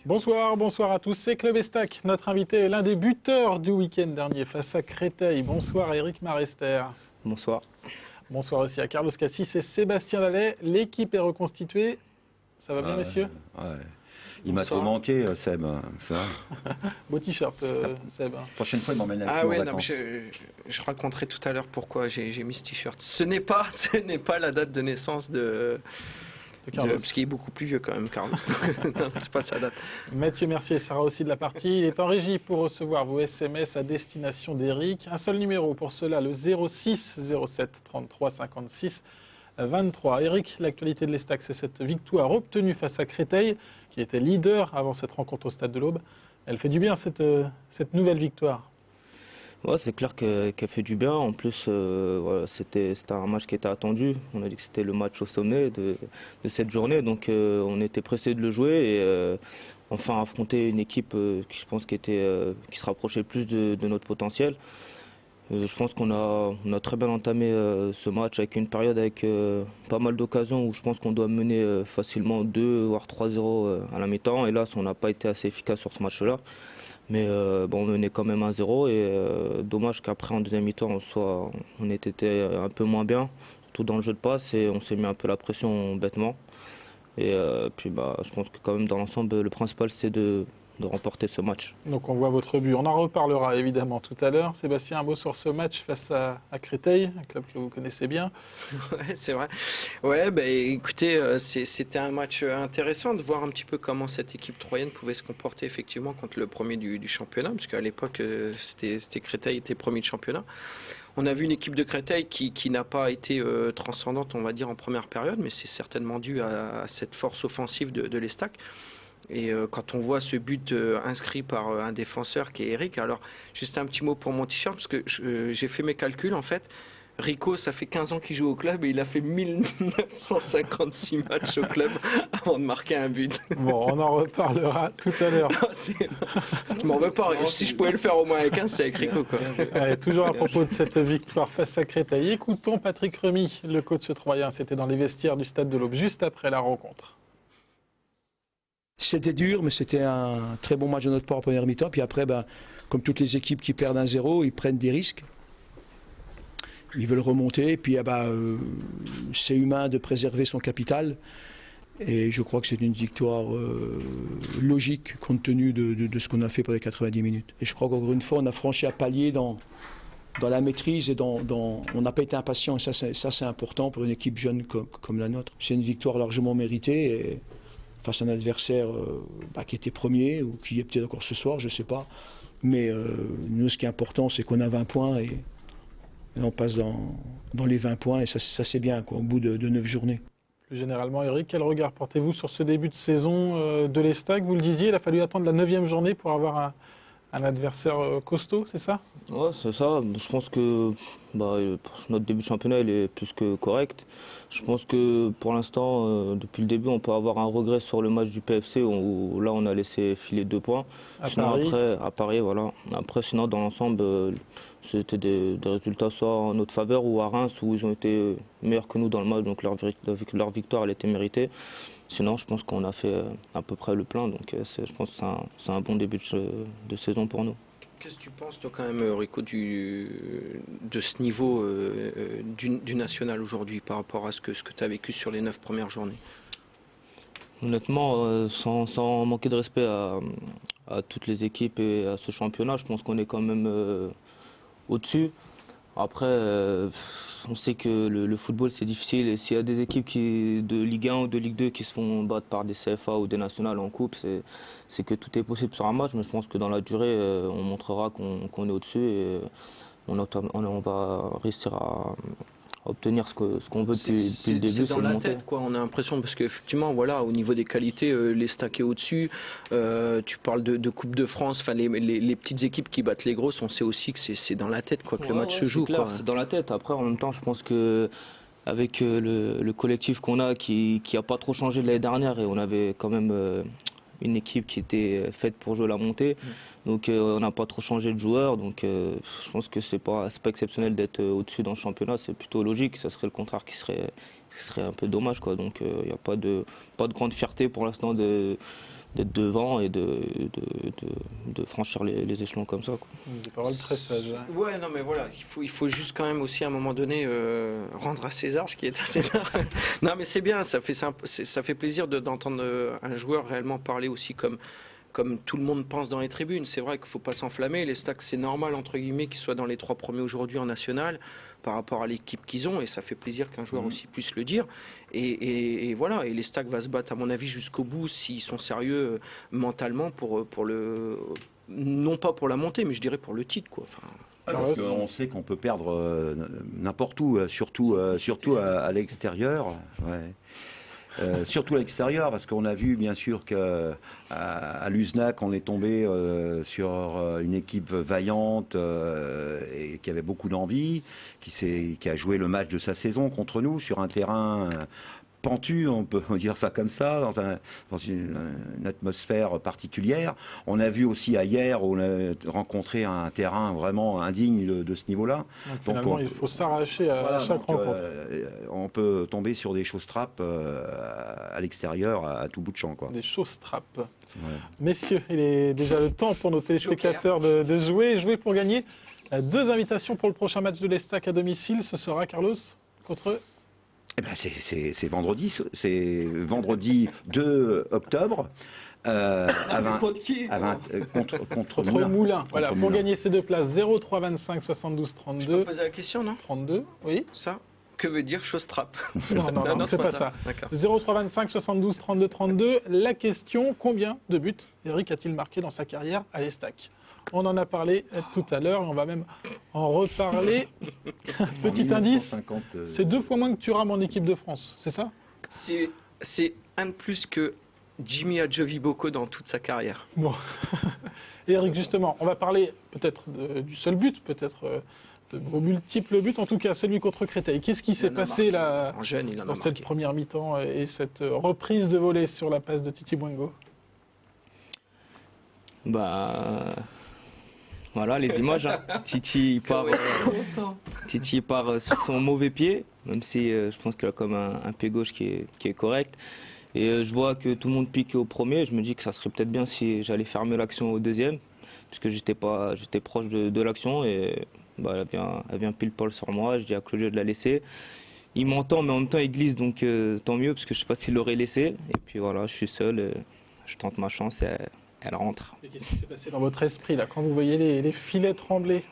Bonsoir, bonsoir à tous, c'est Club Estac. Notre invité est l'un des buteurs du week-end dernier face à Créteil. Bonsoir Eric Marester. Bonsoir. Bonsoir aussi à Carlos Cassis et Sébastien Lallet. L'équipe est reconstituée. Ça va bien, messieurs? Ouais. Il m'a trop manqué, Seb. Ça va. Beau t-shirt, Seb. Prochaine fois, il m'emmène avec Ah nous ouais, en non, vacances. je raconterai tout à l'heure pourquoi j'ai mis ce t-shirt. Ce n'est pas la date de naissance de Carlos. parce qu'il est beaucoup plus vieux quand même, Carlos. Non, c'est pas sa date. Mathieu Mercier sera aussi de la partie. Il est en régie pour recevoir vos SMS à destination d'Eric. Un seul numéro pour cela, le 06 07 33 56 23. Eric, l'actualité de l'Estac, c'est cette victoire obtenue face à Créteil, qui était leader avant cette rencontre au Stade de l'Aube. Elle fait du bien, cette nouvelle victoire. Ouais, c'est clair qu'elle fait du bien. En plus, voilà, c'était un match qui était attendu. On a dit que c'était le match au sommet de cette journée. Donc on était pressé de le jouer et enfin affronter une équipe qui, je pense, qui se rapprochait plus de notre potentiel. Je pense qu'on a très bien entamé ce match avec une période avec pas mal d'occasions où je pense qu'on doit mener facilement 2 voire 3-0 à la mi-temps. Et là, on n'a pas été assez efficace sur ce match-là. Mais bon, on menait quand même 1-0 et dommage qu'après en deuxième mi-temps on était un peu moins bien, surtout dans le jeu de passe et on s'est mis un peu la pression bêtement. Et puis je pense que quand même dans l'ensemble le principal c'était de remporter ce match. Donc on voit votre but, on en reparlera évidemment tout à l'heure. Sébastien, un mot sur ce match face à Créteil, un club que vous connaissez bien. Ouais, c'est vrai. Ouais, écoutez, c'était un match intéressant de voir un petit peu comment cette équipe troyenne pouvait se comporter effectivement contre le premier du championnat, parce qu'à l'époque, c'était Créteil était premier de championnat. On a vu une équipe de Créteil qui n'a pas été transcendante, on va dire, en première période, mais c'est certainement dû à cette force offensive de l'Estac. Et quand on voit ce but inscrit par un défenseur qui est Eric, alors juste un petit mot pour mon t-shirt, parce que j'ai fait mes calculs en fait. Rico, ça fait 15 ans qu'il joue au club et il a fait 1956 matchs au club avant de marquer un but. Bon, on en reparlera tout à l'heure. Je m'en veux pas, si je pouvais le faire au moins avec un, c'est avec Rico, quoi. Allez, toujours à propos de cette victoire face à Créteil, écoutons Patrick Remy, le coach troyen. C'était dans les vestiaires du Stade de l'Aube, juste après la rencontre. C'était dur, mais c'était un très bon match de notre part en première mi-temps. Puis après, comme toutes les équipes qui perdent 1-0, ils prennent des risques. Ils veulent remonter. Et puis c'est humain de préserver son capital. Et je crois que c'est une victoire logique compte tenu de ce qu'on a fait pour les 90 minutes. Et je crois qu'encore une fois, on a franchi un palier dans la maîtrise et on n'a pas été impatient. Et ça, c'est important pour une équipe jeune comme la nôtre. C'est une victoire largement méritée. Et face à un adversaire qui était premier ou qui est peut-être encore ce soir, je ne sais pas. Mais nous, ce qui est important, c'est qu'on a 20 points et on passe dans les 20 points et ça c'est bien, quoi, au bout de 9 journées. Plus généralement, Eric, quel regard portez-vous sur ce début de saison de l'Estac? Vous le disiez, il a fallu attendre la 9e journée pour avoir un adversaire costaud, c'est ça? Ouais, c'est ça. Je pense que notre début de championnat il est plus que correct. Je pense que pour l'instant, depuis le début, on peut avoir un regret sur le match du PFC où là on a laissé filer 2 points. À Paris, voilà. Après, sinon dans l'ensemble, c'était des résultats soit en notre faveur ou à Reims où ils ont été meilleurs que nous dans le match, donc leur victoire elle était méritée. Sinon, je pense qu'on a fait à peu près le plein, donc je pense que c'est un bon début de saison pour nous. Qu'est-ce que tu penses, toi, quand même, Rico, de ce niveau du national aujourd'hui par rapport à ce que tu as vécu sur les 9 premières journées? Honnêtement, sans manquer de respect à toutes les équipes et à ce championnat, je pense qu'on est quand même au-dessus. Après, on sait que le football c'est difficile et s'il y a des équipes de Ligue 1 ou de Ligue 2 qui se font battre par des CFA ou des nationales en coupe, c'est que tout est possible sur un match, mais je pense que dans la durée, on montrera qu'on est au-dessus et on va réussir à obtenir ce qu'on veut depuis le début. C'est dans la tête, quoi. On a l'impression, parce qu'effectivement, voilà, au niveau des qualités, l'Estac est au-dessus. Tu parles de Coupe de France, enfin les petites équipes qui battent les grosses, on sait aussi que c'est dans la tête, quoi, que le match se joue. C'est dans la tête. Après, en même temps, je pense que avec le collectif qu'on a qui a pas trop changé de l'année dernière et on avait quand même une équipe qui était faite pour jouer la montée. Donc on n'a pas trop changé de joueurs. Donc je pense que c'est pas exceptionnel d'être au-dessus dans le championnat. C'est plutôt logique. Ça serait le contraire qui serait un peu dommage, quoi. Donc il n'y a pas de grande fierté pour l'instant d'être devant et de franchir les échelons comme ça, quoi. Des paroles très sages. Ouais, non, mais voilà, il faut juste quand même aussi à un moment donné rendre à César ce qui est à César. Non, mais c'est bien, ça fait plaisir d'entendre un joueur réellement parler aussi comme tout le monde pense dans les tribunes. C'est vrai qu'il ne faut pas s'enflammer. Les Stacks, c'est normal, entre guillemets, qu'ils soient dans les 3 premiers aujourd'hui en national par rapport à l'équipe qu'ils ont. Et ça fait plaisir qu'un joueur aussi puisse le dire. Et voilà. Et les Stacks va se battre, à mon avis, jusqu'au bout s'ils sont sérieux mentalement pour le... Non pas pour la montée, mais je dirais pour le titre, quoi. Enfin, parce qu'on sait qu'on peut perdre n'importe où, surtout à l'extérieur. Ouais. Surtout à l'extérieur, parce qu'on a vu bien sûr qu'à Luznac, on est tombé sur une équipe vaillante et qui avait beaucoup d'envie, qui a joué le match de sa saison contre nous sur un terrain pentu, on peut dire ça comme ça, dans une atmosphère particulière. On a vu aussi hier, on a rencontré un terrain vraiment indigne de ce niveau-là. Donc finalement, il faut s'arracher à chaque rencontre. On peut tomber sur des choses trappes à l'extérieur, à tout bout de champ, quoi. Des choses trappes. Ouais. Messieurs, il est déjà le temps pour nos téléspectateurs de jouer. Jouer pour gagner 2 invitations pour le prochain match de l'Estac à domicile. Ce sera, Carlos, contre... Eh ben c'est vendredi 2 octobre. Contre Moulins. Voilà, pour gagner ces 2 places, 03 25 72 32. Je peux poser la question, non? 32, oui. Ça, que veut dire chose trappe? Non, c'est pas ça. 03 25 72 32 32. La question, combien de buts Eric a-t-il marqué dans sa carrière à l'Estac? On en a parlé tout à l'heure et on va même en reparler. Petit indice, c'est 2 fois moins que Thuram en équipe de France, c'est ça? C'est un de plus que Jimmy Adjovi-Boko dans toute sa carrière. Bon. Eric, justement, on va parler peut-être du seul but, peut-être de vos multiples buts, en tout cas celui contre Créteil. Qu'est-ce qui s'est passé là, dans cette première mi-temps et cette reprise de volée sur la passe de Titi Bouengo? Voilà les images. Hein. Titi part sur son mauvais pied, même si je pense qu'il a comme un pied gauche qui est correct. Et je vois que tout le monde pique au premier. Je me dis que ça serait peut-être bien si j'allais fermer l'action au deuxième, puisque j'étais proche de l'action et elle vient pile poil sur moi. Je dis à Claudio de la laisser. Il m'entend, mais en même temps il glisse, donc tant mieux, parce que je ne sais pas s'il l'aurait laissé. Et puis voilà, je suis seul, je tente ma chance et elle rentre. Et qu'est-ce qui s'est passé dans votre esprit là, quand vous voyez les filets trembler?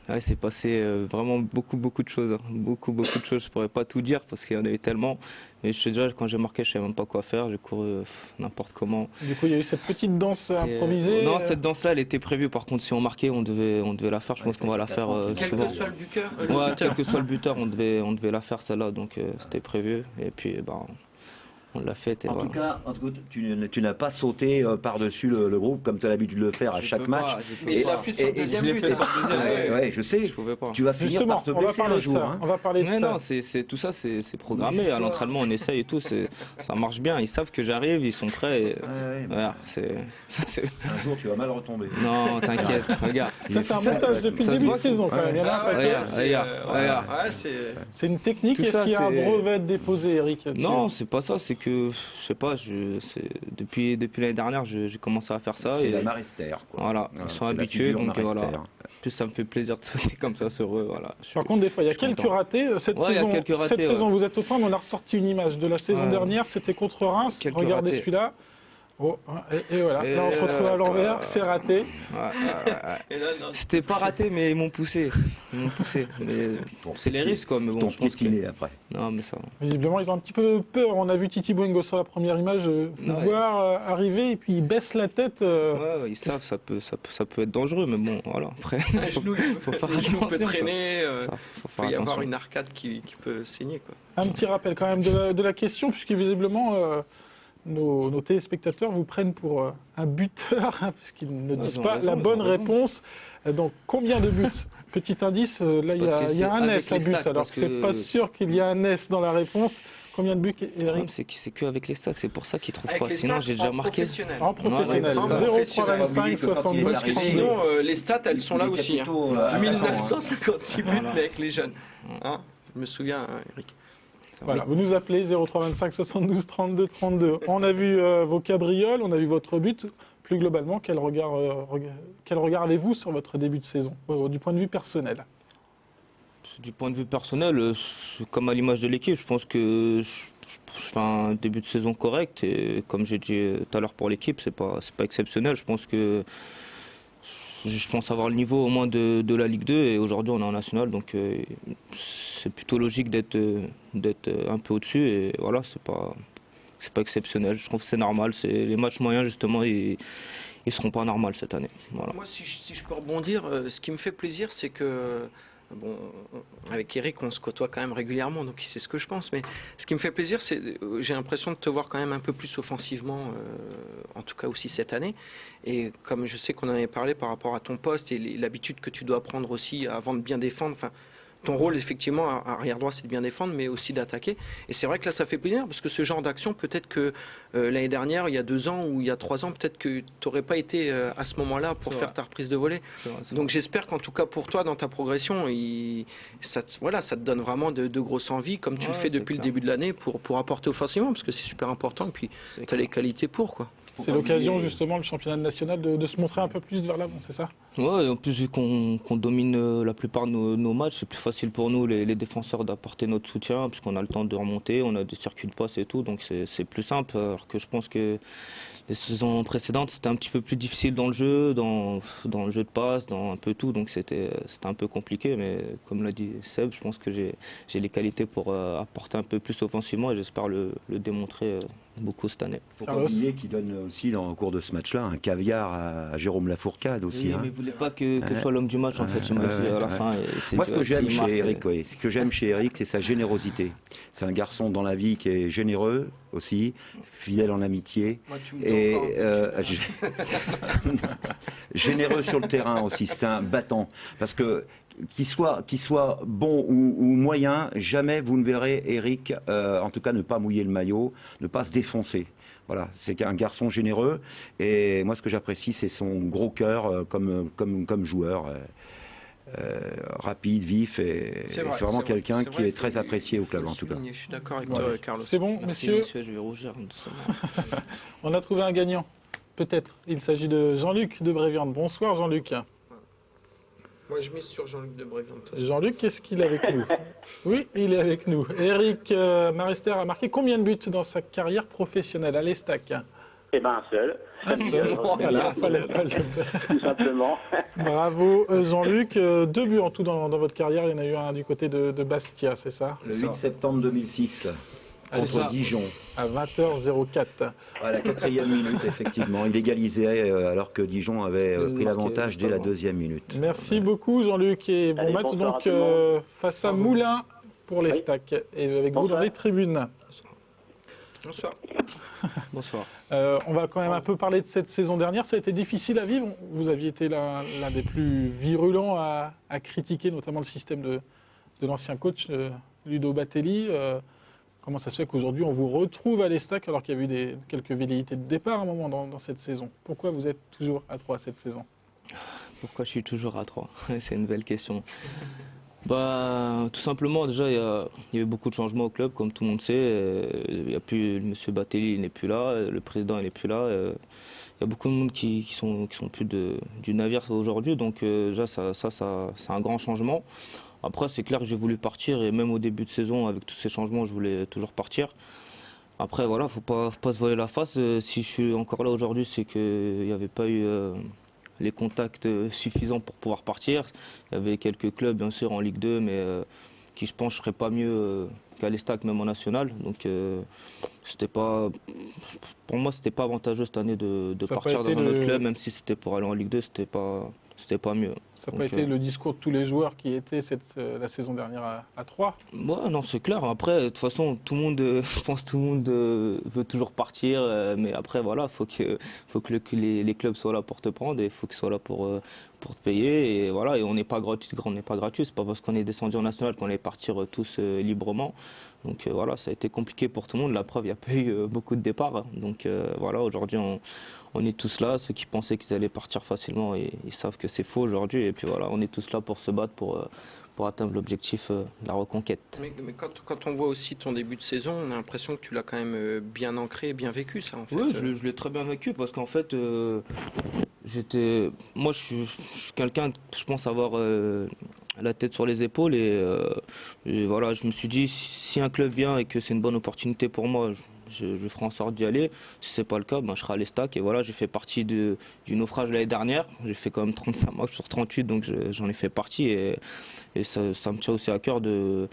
Ouais, c'est passé vraiment beaucoup de choses. Hein. Beaucoup de choses. Je pourrais pas tout dire parce qu'il y en avait tellement. Mais je sais déjà, quand j'ai marqué, je savais même pas quoi faire. J'ai couru n'importe comment. Du coup, il y a eu cette petite danse improvisée. Non, cette danse-là, elle était prévue. Par contre, si on marquait, on devait la faire. Je pense qu'on va la faire quel souvent. Que soit le buteur. Ouais, quel que soit le buteur, on devait la faire celle-là. Donc c'était prévu. Et puis, on l'a fait. En tout cas, tu n'as pas sauté par-dessus le groupe comme tu as l'habitude de le faire à chaque match. Mais il a fait son deuxième but. Ouais, je sais. Tu vas finir par te blesser un jour. On va parler de ça. Non, tout ça, c'est programmé. À l'entraînement, on essaye et tout. Ça marche bien. Ils savent que j'arrive, ils sont prêts. Voilà, un jour, tu vas mal retomber. Non, t'inquiète. Regarde. Ça, c'est un montage depuis le début de saison quand même. Il y en a Regarde. C'est une technique. Est-ce qu'il y a un brevet déposé, Eric? Non, c'est pas ça. C'est que, je sais pas, depuis l'année dernière, j'ai commencé à faire ça. C'est la Marester, quoi. Voilà, ils sont habitués, donc voilà. En plus, ça me fait plaisir de sauter comme ça sur eux. Voilà. Par contre, des fois, il y a quelques ratés. Cette saison, vous êtes au point, mais on a ressorti une image de la saison dernière. C'était contre Reims. Regardez celui-là. Oh, et voilà, là on se retrouve à l'envers, c'est raté. C'était pas raté, mais ils m'ont poussé. C'est les risques, quoi. Mais bon, je pense que... après. Non, mais ça. Visiblement, ils ont un petit peu peur. On a vu Titi Bouengo sur la première image voir arriver et puis il baisse la tête. Ouais, ils savent, ça peut être dangereux, mais bon, voilà. Après, faut faire attention. Peut traîner. Il peut y avoir une arcade qui peut saigner, quoi. Un petit rappel quand même de la question, puisque visiblement. Nos téléspectateurs vous prennent pour un buteur, puisqu'ils ne disent pas la bonne réponse. Donc, combien de buts Petit indice, là il y a un S à but, alors que c'est pas sûr qu'il y a un S dans la réponse. Combien de buts, Eric? C'est qu'avec les stacks, c'est pour ça qu'ils trouvent Avec pas. les Sinon, stats, j'ai déjà en marqué. professionnel. En professionnel, Ouais, en 0,325, 72, Parce que 32. sinon, les stats, elles sont là aussi. capitaux, 1956 buts Voilà. avec les jeunes. Hein, je me souviens, Eric. Voilà, vous nous appelez 0325 72 32 32. On a vu vos cabrioles, on a vu votre but. Plus globalement, quel regard avez-vous sur votre début de saison, du point de vue personnel? Du point de vue personnel, comme à l'image de l'équipe, je pense que je fais un début de saison correct. Et comme j'ai dit tout à l'heure pour l'équipe, c'est pas exceptionnel. Je pense avoir le niveau au moins de la Ligue 2 et aujourd'hui on est en National, donc c'est plutôt logique d'être un peu au-dessus et voilà, c'est pas exceptionnel. Je trouve que c'est normal. Les matchs moyens justement ils seront pas normaux cette année. Voilà. Moi, si je peux rebondir, ce qui me fait plaisir, c'est que, bon, avec Eric, on se côtoie quand même régulièrement, donc il sait ce que je pense, mais ce qui me fait plaisir, c'est j'ai l'impression de te voir quand même un peu plus offensivement, en tout cas aussi cette année. Et comme je sais qu'on en avait parlé par rapport à ton poste et l'habitude que tu dois prendre aussi avant de bien défendre, enfin, ton rôle, effectivement, à arrière droit, c'est de bien défendre, mais aussi d'attaquer. Et c'est vrai que là, ça fait plaisir, parce que ce genre d'action, peut-être que l'année dernière, il y a 2 ans ou il y a 3 ans, peut-être que tu n'aurais pas été à ce moment-là pour faire ta reprise de volée. Donc j'espère qu'en tout cas pour toi, dans ta progression, ça te donne vraiment de grosses envies, comme tu le fais depuis le début de l'année, pour apporter offensivement, parce que c'est super important, et puis tu as les qualités pour, quoi. C'est l'occasion justement, le championnat national, de se montrer un peu plus vers l'avant, c'est ça? Ouais, et en plus vu qu'on domine la plupart de nos matchs, c'est plus facile pour nous les défenseurs d'apporter notre soutien, puisqu'on a le temps de remonter, on a des circuits de passe et tout, donc c'est plus simple. Alors que je pense que les saisons précédentes, c'était un petit peu plus difficile dans le jeu, dans le jeu de passe, dans un peu tout, donc c'était un peu compliqué. Mais comme l'a dit Seb, je pense que j'ai les qualités pour apporter un peu plus offensivement et j'espère le démontrer beaucoup cette année. Il ne faut pas oublier qu'il donne aussi, au cours de ce match-là, un caviar à Jérôme Lafourcade aussi. Oui, hein. mais il ne voulait pas que je sois l'homme du match, en fait, il m'a dit à la fin. Moi, ce que j'aime chez Eric, c'est sa générosité. C'est un garçon dans la vie qui est généreux aussi, fidèle en amitié. Moi, tu me Et donnes généreux sur le terrain aussi, c'est un battant. Parce que qu'il soit bon ou moyen, jamais vous ne verrez Eric, en tout cas ne pas mouiller le maillot, ne pas se défoncer. Voilà, c'est un garçon généreux et moi ce que j'apprécie c'est son gros cœur comme joueur. Rapide, vif, et c'est vraiment quelqu'un qui est très apprécié au club en tout cas. Je suis d'accord avec toi, Carlos. C'est bon, Merci, messieurs, je vais rougir doucement. on a trouvé un gagnant. Peut-être. Il s'agit de Jean-Luc de Bréviande. Bonsoir Jean-Luc. Moi, je mise sur Jean-Luc de Bréviande. Jean-Luc, qu'est-ce qu'il est avec nous? Oui, il est avec nous. Eric Marester a marqué combien de buts dans sa carrière professionnelle à l'Estac? Eh bien, un seul. Un seul. Voilà, fallait pas le faire. Tout simplement. Bravo Jean-Luc. 2 buts en tout dans votre carrière. Il y en a eu un du côté de Bastia, c'est ça? Le 8 septembre 2006, C'est ça. contre Dijon. À 20h04. À la 4e minute, effectivement. Il égalisait alors que Dijon avait pris l'avantage dès la 2e minute. Merci beaucoup Jean-Luc et bon Allez, match bonsoir donc à tout le monde. face à Moulins pour les stacks et avec vous dans Bonsoir. les tribunes. Bonsoir. Bonsoir. On va quand même un peu parler de cette saison dernière. Ça a été difficile à vivre. Vous aviez été l'un des plus virulents à critiquer notamment le système de l'ancien coach Ludo Batelli. Comment ça se fait qu'aujourd'hui on vous retrouve à l'Estac alors qu'il y a eu quelques velléités de départ à un moment dans cette saison? Pourquoi vous êtes toujours à 3 cette saison? Pourquoi je suis toujours à 3? C'est une belle question. Bah, tout simplement, déjà, il y a eu beaucoup de changements au club, comme tout le monde sait. Il y a plus M. Batelli, il n'est plus là, le président, il n'est plus là. Il y a beaucoup de monde qui sont plus du navire aujourd'hui, donc déjà, ça c'est un grand changement. Après, c'est clair que j'ai voulu partir, et même au début de saison, avec tous ces changements, je voulais toujours partir. Après, voilà, faut pas se voiler la face. Si je suis encore là aujourd'hui, c'est qu'il n'y avait pas eu les contacts suffisants pour pouvoir partir. Il y avait quelques clubs, bien sûr, en Ligue 2, mais qui, je pense, ne seraient pas mieux qu'à l'Estac, même en national. Donc, pour moi, c'était pas avantageux cette année de partir dans un autre club, même si c'était pour aller en Ligue 2, c'était pas mieux. Ça n'a pas été le discours de tous les joueurs qui étaient la saison dernière à 3. Ouais, non, c'est clair. Après, de toute façon, tout le monde, je pense que tout le monde veut toujours partir. Mais après, voilà, faut que les clubs soient là pour te prendre et il faut qu'ils soient là pour te payer. Et voilà, et on n'est pas gratuit. C'est pas parce qu'on est descendu en national qu'on allait partir tous librement. Donc voilà, ça a été compliqué pour tout le monde. La preuve, il n'y a pas eu beaucoup de départs. Donc voilà, aujourd'hui, on est tous là. Ceux qui pensaient qu'ils allaient partir facilement, ils savent que c'est faux aujourd'hui. Et puis voilà, on est tous là pour se battre, pour atteindre l'objectif de la reconquête. Mais quand on voit aussi ton début de saison, on a l'impression que tu l'as quand même bien ancré, bien vécu, ça, en fait. Oui, je l'ai très bien vécu parce qu'en fait, moi, je suis quelqu'un, je pense avoir la tête sur les épaules et voilà, je me suis dit, si un club vient et que c'est une bonne opportunité pour moi, je ferai en sorte d'y aller. Si c'est pas le cas, ben, je serai à l'Estac. Et voilà, j'ai fait partie du naufrage l'année dernière. J'ai fait quand même 35 matchs sur 38, donc j'en ai fait partie. Et ça me tient aussi à cœur de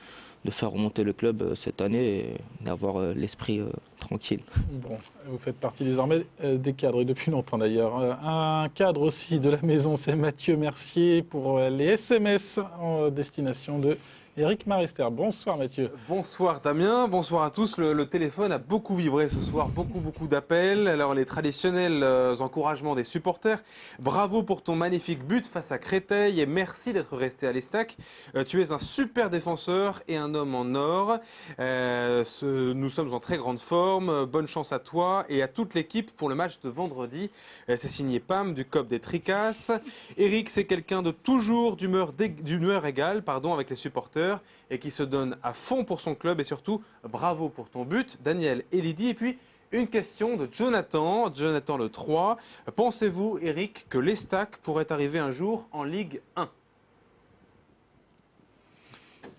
faire remonter le club cette année et d'avoir l'esprit tranquille. Bon, vous faites partie désormais des cadres, et depuis longtemps d'ailleurs. Un cadre aussi de la maison, c'est Mathieu Mercier pour les SMS en destination de Éric Marester. Bonsoir Mathieu. Bonsoir Damien, bonsoir à tous. Le téléphone a beaucoup vibré ce soir, beaucoup d'appels. Alors les traditionnels encouragements des supporters. Bravo pour ton magnifique but face à Créteil et merci d'être resté à l'Estac. Tu es un super défenseur et un homme en or. Nous sommes en très grande forme. Bonne chance à toi et à toute l'équipe pour le match de vendredi. C'est signé Pam du COP des Tricasses. Eric, c'est quelqu'un de toujours d'humeur égale avec les supporters et qui se donne à fond pour son club et surtout bravo pour ton but, Daniel et Lydie. Et puis une question de Jonathan le 3. Pensez-vous, Eric, que l'Estac pourrait arriver un jour en Ligue 1 ?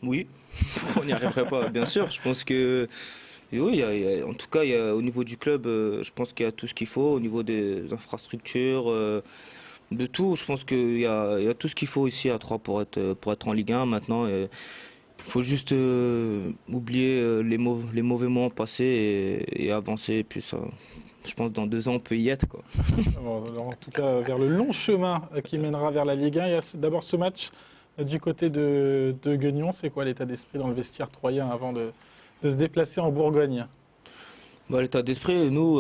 Oui, on n'y arriverait pas, bien sûr. Je pense que oui, en tout cas, au niveau du club, je pense qu'il y a tout ce qu'il faut au niveau des infrastructures. De tout, je pense qu'il y a tout ce qu'il faut ici à Troyes pour être en Ligue 1 maintenant. Il faut juste oublier les mauvais moments passés et avancer. Et puis ça, je pense que dans 2 ans, on peut y être, quoi. Bon, alors, en tout cas, vers le long chemin qui mènera vers la Ligue 1, il y a d'abord ce match du côté de Guignon. C'est quoi l'état d'esprit dans le vestiaire troyen avant de se déplacer en Bourgogne? L'état d'esprit, nous...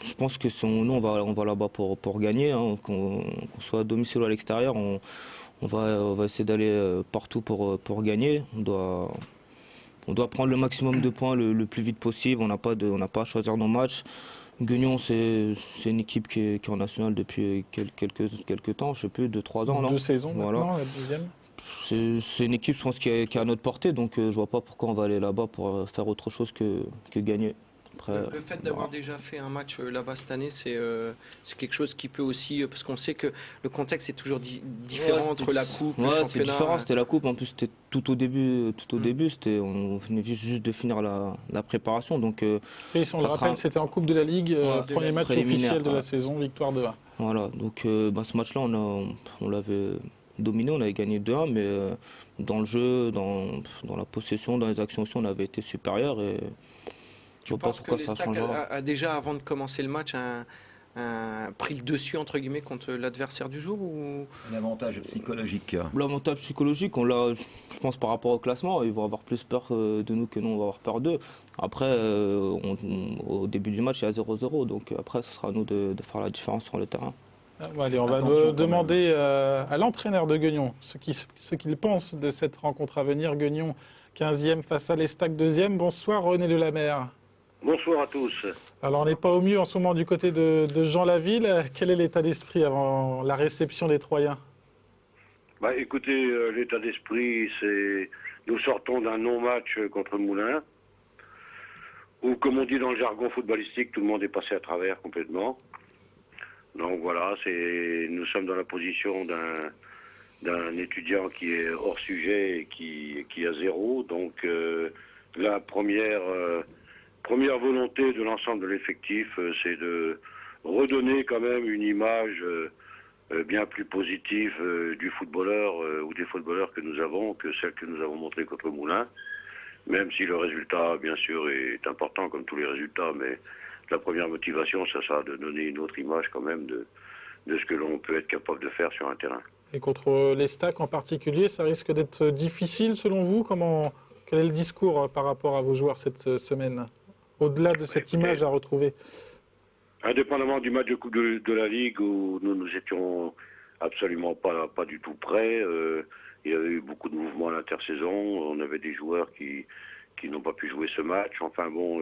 je pense que nous, on va là-bas pour gagner, hein, qu'on soit à domicile ou à l'extérieur, on va essayer d'aller partout pour gagner. On doit prendre le maximum de points le plus vite possible. On n'a pas à choisir nos matchs. Guignon, c'est une équipe qui est en national depuis quelques temps, je ne sais plus, 2-3 ans. 2 saisons voilà. Maintenant, la deuxième. C'est une équipe, je pense, qui est à notre portée, donc je ne vois pas pourquoi on va aller là-bas pour faire autre chose que gagner. Après, le fait d'avoir déjà fait un match là-bas cette année, c'est quelque chose qui peut aussi, parce qu'on sait que le contexte est toujours différent entre la coupe, le championnat. C'était différent, c'était la coupe, en plus c'était tout au début, on venait juste de finir la préparation. Donc, et si on le rappelle, c'était en Coupe de la Ligue, premier match officiel de la saison, victoire 2-1. Voilà, donc ce match-là, on l'avait dominé, on avait gagné 2-1, mais dans le jeu, dans la possession, dans les actions aussi, on avait été supérieur. Et tu penses que l'Estac a déjà, avant de commencer le match, pris le dessus entre guillemets contre l'adversaire du jour ou... Un avantage psychologique. L'avantage psychologique, on l'a, je pense, par rapport au classement. Ils vont avoir plus peur de nous que nous, on va avoir peur d'eux. Après, au début du match, il y a 0-0. Donc après, ce sera à nous de faire la différence sur le terrain. Allez, on va demander à l'entraîneur de Guignon ce qu'il pense de cette rencontre à venir. Guignon 15e face à l'Estac 2e. Bonsoir René Delamer. Bonsoir à tous. Alors on n'est pas au mieux en ce moment du côté de Jean Laville. Quel est l'état d'esprit avant la réception des Troyens? Écoutez, l'état d'esprit, c'est nous sortons d'un non-match contre Moulins, où comme on dit dans le jargon footballistique, tout le monde est passé à travers complètement. Donc voilà, nous sommes dans la position d'un étudiant qui est hors sujet et qui a 0. Donc la première volonté de l'ensemble de l'effectif, c'est de redonner quand même une image bien plus positive du footballeur ou des footballeurs que nous avons que celle que nous avons montrée contre Moulins. Même si le résultat, bien sûr, est important comme tous les résultats, mais la première motivation, ça sera de donner une autre image quand même de ce que l'on peut être capable de faire sur un terrain. Et contre l'Estac en particulier, ça risque d'être difficile selon vous? Quel est le discours par rapport à vos joueurs cette semaine, au-delà de cette image à retrouver? Indépendamment du match de Coupe de la Ligue où nous étions absolument pas du tout prêts, il y avait eu beaucoup de mouvements à l'intersaison, on avait des joueurs qui n'ont pas pu jouer ce match. Enfin bon,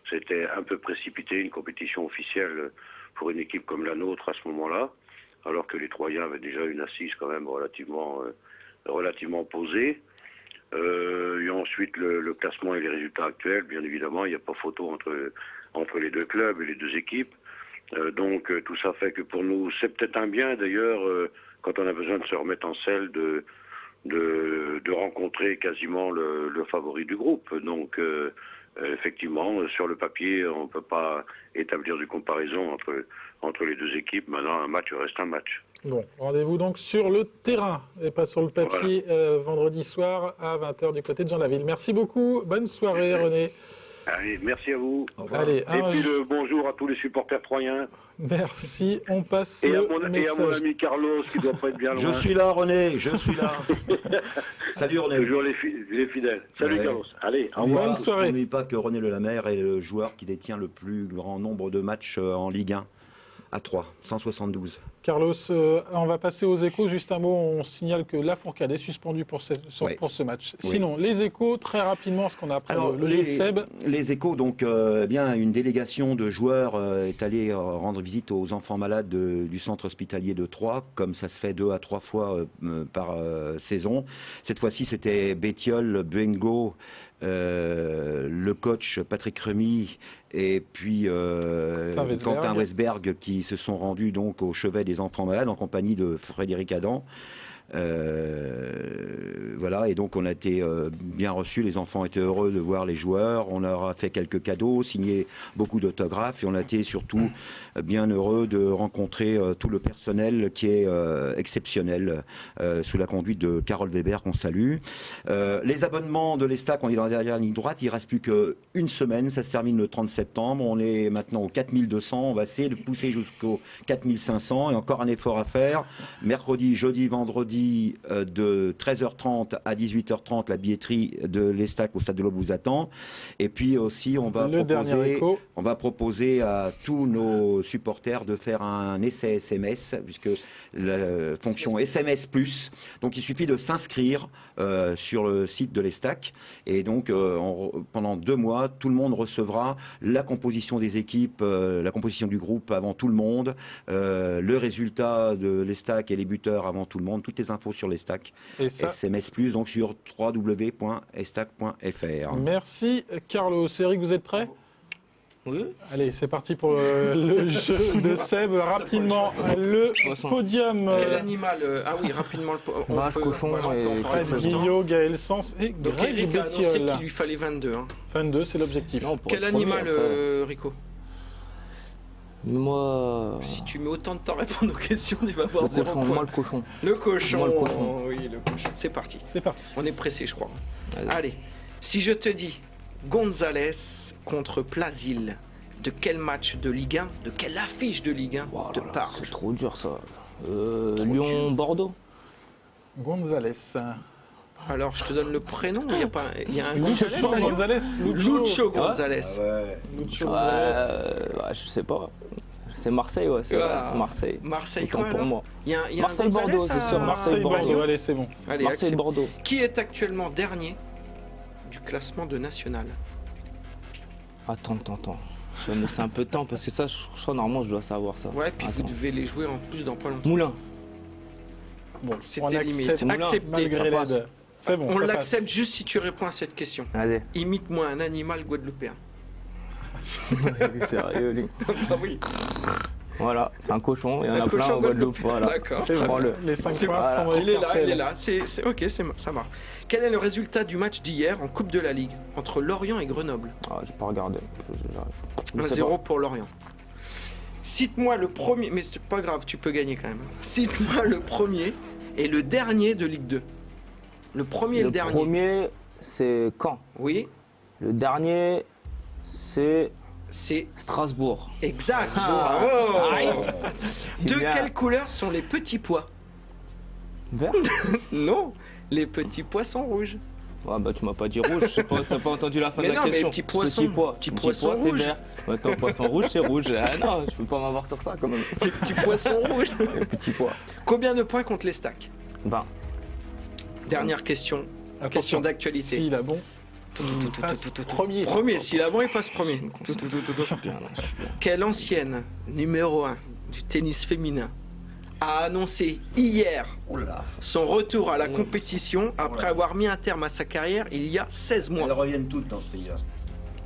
c'était un peu précipité, une compétition officielle pour une équipe comme la nôtre à ce moment-là, alors que les Troyens avaient déjà une assise quand même relativement posée. Et ensuite le classement et les résultats actuels, bien évidemment, il n'y a pas photo entre les deux clubs et les deux équipes. Donc tout ça fait que pour nous, c'est peut-être un bien d'ailleurs, quand on a besoin de se remettre en selle, de rencontrer quasiment le favori du groupe. Donc effectivement, sur le papier, on ne peut pas établir de comparaison entre les deux équipes. Maintenant, un match reste un match. Bon, rendez-vous donc sur le terrain et pas sur le papier vendredi soir à 20h du côté de Jean-Laville. Merci beaucoup, bonne soirée René. Allez, merci à vous. Allez, et puis le bonjour à tous les supporters troyens. Merci, on passe et le et à mon ami Carlos qui doit pas être bien loin. Je suis là, René, je suis là. Salut René. Toujours les fidèles. Salut Carlos. Allez, au revoir. Bonne soirée. N'oublie pas que René Lelamer est le joueur qui détient le plus grand nombre de matchs en Ligue 1 à 3, 172. Carlos, on va passer aux échos. Juste un mot, on signale que la Fourcade est suspendue pour ce match. Oui. Sinon, les échos, très rapidement, parce qu'on a appris Alors, le jeu de Seb. Les échos, donc, bien, une délégation de joueurs est allée rendre visite aux enfants malades du centre hospitalier de Troyes, comme ça se fait 2 à 3 fois par saison. Cette fois-ci, c'était Bétiol, Bengo, le coach Patrick Remy et puis Quentin Westberg qui se sont rendus donc au chevet des enfants malades en compagnie de Frédéric Adam. Voilà, et donc on a été bien reçus, les enfants étaient heureux de voir les joueurs, on leur a fait quelques cadeaux, signé beaucoup d'autographes et on a été surtout bien heureux de rencontrer tout le personnel qui est exceptionnel sous la conduite de Carole Weber qu'on salue. Les abonnements de l'Estac, on est dans la dernière ligne droite, il ne reste plus qu'une semaine, ça se termine le 30 septembre, on est maintenant au 4200, on va essayer de pousser jusqu'au 4500 et encore un effort à faire, mercredi, jeudi, vendredi de 13h30 à 18h30 la billetterie de l'Estac au Stade de l'Aube vous attend. Et puis aussi on va proposer à tous nos supporters de faire un essai SMS puisque la fonction SMS+. Donc il suffit de s'inscrire sur le site de l'Estac et donc pendant 2 mois tout le monde recevra la composition des équipes, la composition du groupe avant tout le monde, le résultat de l'Estac et les buteurs avant tout le monde, toutes les infos sur l'Estac, SMS+, donc sur www.estac.fr. Merci Carlos. Eric, vous êtes prêt? Oui. Allez, c'est parti pour le jeu de Seb. Rapidement, le podium. Quel animal Ah oui, rapidement. Vache, cochon et Fred Guillot, Gaël Sens et donc Greg Eric a annoncé Bétiol. qu'il lui fallait 22. 22, c'est l'objectif. Quel animal, Rico? Moi. Si tu mets autant de temps à répondre aux questions, tu vas avoir 0 point. Moi, le cochon. Le cochon. Moi, le cochon. Oui, le cochon. C'est parti. C'est parti. On est pressé, je crois. Allez. Si je te dis Gonzalez contre Plasil, de quel match de Ligue 1, de quelle affiche de Ligue 1 te parle? C'est trop dur ça. Lyon-Bordeaux. Gonzalez. Alors, je te donne le prénom. Il y a un Gonzalez à Lyon. Gonzalez. Lucho Gonzalez. Lucho Gonzalez. Je sais pas. C'est Marseille, ouais. C'est Marseille. Marseille, Autant quoi, pour alors moi. Il y a un Marseille-Bordeaux, Gonzalez c'est sûr. Marseille-Bordeaux, allez, c'est bon. Allez, Marseille-Bordeaux. Qui est actuellement dernier du classement de National? Attends. Je vais me laisser un peu de temps parce que ça, je crois normalement, je dois savoir ça. Ouais, puis vous devez les jouer en plus dans pas longtemps. Moulin. Bon, C'était limite. accepté malgré l'aide. C'est bon. On l'accepte juste si tu réponds à cette question. Vas-y. Imite-moi un animal guadeloupéen. Sérieux, lui. Ah oui. Voilà, c'est un cochon, il y en Un a plein cochon en Guadeloupe. Voilà. D'accord. Prends-le. Les 5 C'est points sont Il est là, escarcés. il est là. Ok, ça marche. Quel est le résultat du match d'hier en Coupe de la Ligue entre Lorient et Grenoble? Ah, j'ai pas regardé. 1-0 pour Lorient. Cite-moi le premier, mais c'est pas grave, tu peux gagner quand même. Cite-moi le premier et le dernier de Ligue 2. Le premier et le dernier. Le premier, c'est Caen. Oui, Le dernier, c'est c'est Strasbourg. exact. Ah. Bravo. Aïe. De Bien. quelle couleur sont les petits pois? Vert. Non, les petits poissons rouges. Ouais, bah tu m'as pas dit rouge, je sais pas, t'as pas entendu la fin Mais de la non, mais question. petit poisson, petit poisson c'est rouge. vert. Attends, poisson rouge, c'est rouge. Ah non, je peux pas m'avoir sur ça quand même. Les petits poissons rouges. Petit pois. Combien de points contre les stacks? 20. Dernière question. Question d'actualité. S'il a bon, il passe premier. Premier, s'il a bon, il passe premier. Je suis bien, là, je suis bien. Quelle ancienne numéro 1 du tennis féminin a annoncé hier Oh là. son retour à la compétition après avoir mis un terme à sa carrière il y a 16 mois? Elles reviennent toutes dans ce pays-là.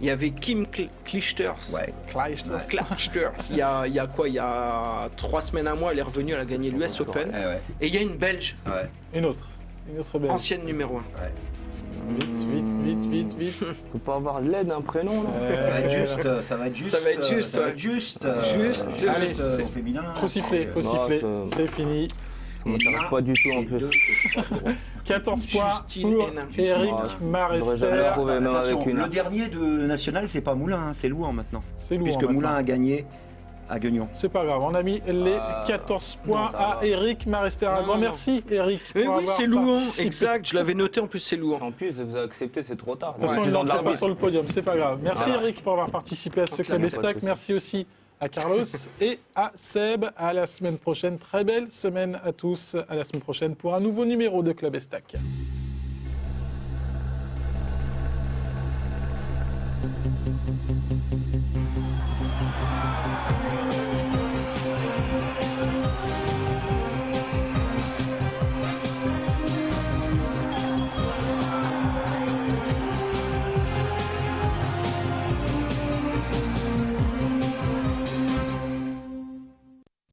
Il y avait Kim Clijsters. Ouais. Clijsters. Il y a quoi? Il y a 3 semaines, un mois, elle est revenue, elle a gagné l'US Open. Ouais. Et il y a une Belge, Ouais. Une autre belle. ancienne numéro 1. Vite. Je peux pas avoir l'aide d'un prénom là. Ça va être juste. Ça va être juste. Ça va être juste, Ça va ouais. être juste. Juste. Allez, au féminin. Faut siffler, Non, c'est fini. Ça m'intéresse pas du tout en plus. 14 points Justine pour Hénin. Eric Ah, j'aurais Marester. jamais trouvé. Même Attention, avec une le arc. dernier de National, c'est pas Moulin, hein, c'est Louan maintenant. C'est lourd. Puisque maintenant. Moulin a gagné à Guignon. C'est pas grave, on a mis les 14 points ça à va. Eric Marester. Un Non, grand non. merci Eric. Mais pour oui, avoir c'est louant, participé. exact, je l'avais noté, en plus c'est louant. En plus, vous avez accepté, c'est trop tard. De toute façon, Ouais, il c'est ne dans lancera pas l'arbitre. sur le podium, c'est pas grave. Merci Ça va. Eric pour avoir participé à ce Pas club de des stacks. souci. Merci aussi à Carlos et à Seb. À la semaine prochaine. Très belle semaine à tous. À la semaine prochaine pour un nouveau numéro de Club Estac.